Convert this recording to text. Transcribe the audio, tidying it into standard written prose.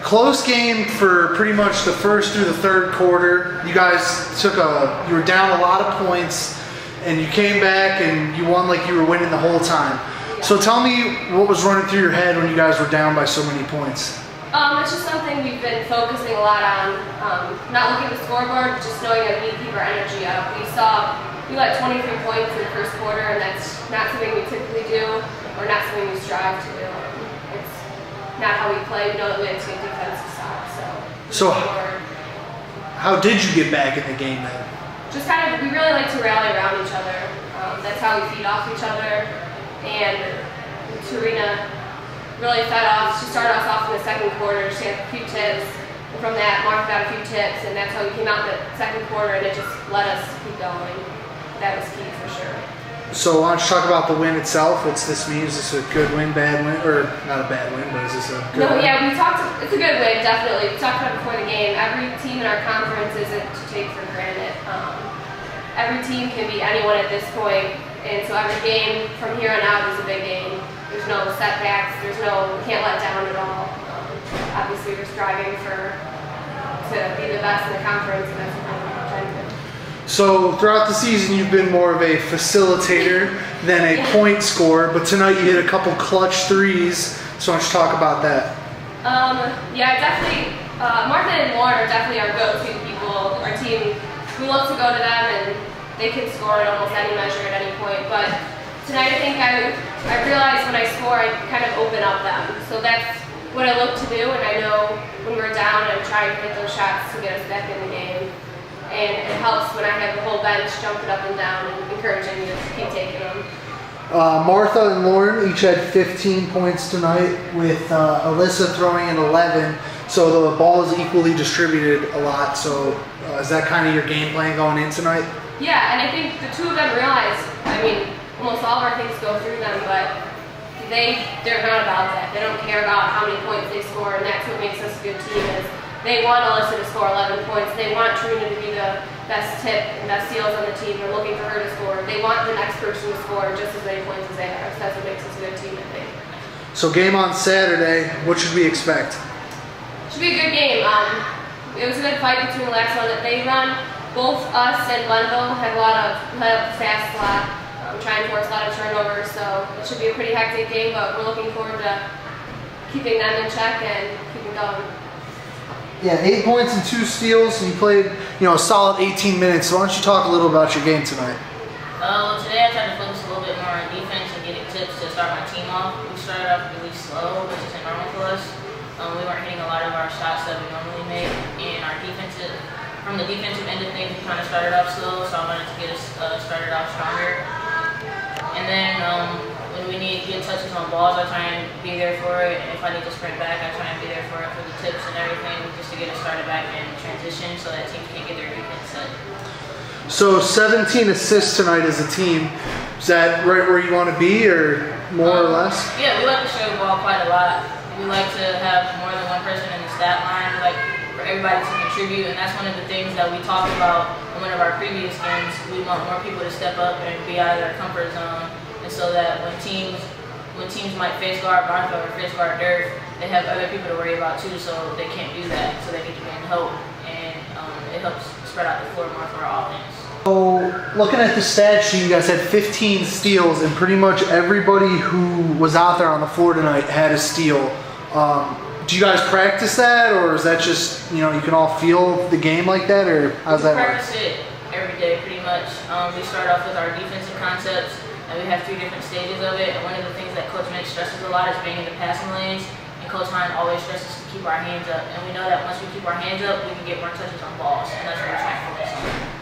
Close game for pretty much the first through the third quarter. You guys you were down a lot of points, and you came back and you won like you were winning the whole time. So tell me what was running through your head when you guys were down by so many points. It's just something we've been focusing a lot on. Not looking at the scoreboard, but just knowing that we need to keep our energy up. We let 23 points in the first quarter, and that's not something we typically do, or not something we strive to do. It's not how we play. We know that we have to get defense to stop. So how did you get back in the game then? Just we really like to rally around each other. That's how we feed off each other. And Serena really she started us off in the second quarter. She had a few tips. And from that, Mark got a few tips, and that's how we came out the second quarter, and it just let us keep going. That was key for sure. So why don't you talk about the win itself? What's this mean? Is this a good win, bad win, or not a bad win, but is this a good win? Yeah, it's a good win, definitely. We talked about it before the game. Every team in our conference isn't to take for granted. Every team can beat anyone at this point, and so every game from here on out is a big game. There's no setbacks. We can't let down at all. Obviously, we're striving to be the best in the conference, and that's what we're trying to do. So throughout the season, you've been more of a facilitator than a point scorer, but tonight you hit a couple clutch threes. So why don't you talk about that? Definitely. Martha and Lauren are definitely our go-to people. Our team, we love to go to them, and they can score at almost any measure at any point. But tonight, I think I realized when I score, I kind of open up them. So that's what I look to do, and I know when we're down, I'm trying to hit those shots to get us back in the game. And it helps when I have the whole bench jumping up and down and encouraging me to keep taking them. Martha and Lauren each had 15 points tonight, with Alyssa throwing in 11. So the ball is equally distributed a lot. So is that kind of your game plan going in tonight? Yeah, and I think the two of them realize, almost all of our things go through them, but they're not about that. They don't care about how many points they score, and that's what makes us a good team. Is they want Alyssa to score 11 points. They want Trina to be the best tip and best steals on the team. They're looking for her to score. They want the next person to score just as many points as they are. So that's what makes us a good team, I think. So game on Saturday, what should we expect? Should be a good game. It was a good fight between the last one that they run. Both us and Glenville have a lot of fast slot, trying to force a lot of turnovers. So it should be a pretty hectic game, but we're looking forward to keeping them in check and keeping going. Yeah, 8 points and 2 steals, and you played, a solid 18 minutes. So why don't you talk a little about your game tonight? Today I tried to focus a little bit more on defense and getting tips to start my team off. We started off really slow, which isn't normal for us. We weren't hitting a lot of our shots that we normally make, and from the defensive end of things, we kind of started off slow, so I wanted to get us started off stronger. And then when we need to get touches on balls, I try and be there for it. And if I need to sprint back, I try and be there for it for the tips and everything, just to get us started back in transition so that teams can get their defense set. So 17 assists tonight as a team. Is that right where you want to be, or more or less? Yeah, we like to share the ball quite a lot. We like to have more than one person in the stat line. We like for everybody to contribute, and that's one of the things that we talked about in one of our previous games. We want more people to step up and be out of their comfort zone. And so that when teams might face guard Martha or face guard Dirk, they have other people to worry about too, so they can't do that, so they get to gain hope, and it helps spread out the floor more for our offense. So looking at the stat sheet, you guys had 15 steals, and pretty much everybody who was out there on the floor tonight had a steal. Do you guys practice that, or is that just, you can all feel the game like that, or how's that work? We practice it every day pretty much. We start off with our defensive concepts, and we have 3 different stages of it. And one of the things that Coach Mitch stresses a lot is being in the passing lanes. And Coach Hine always stresses to keep our hands up. And we know that once we keep our hands up, we can get more touches on balls. And that's what we're trying to focus on.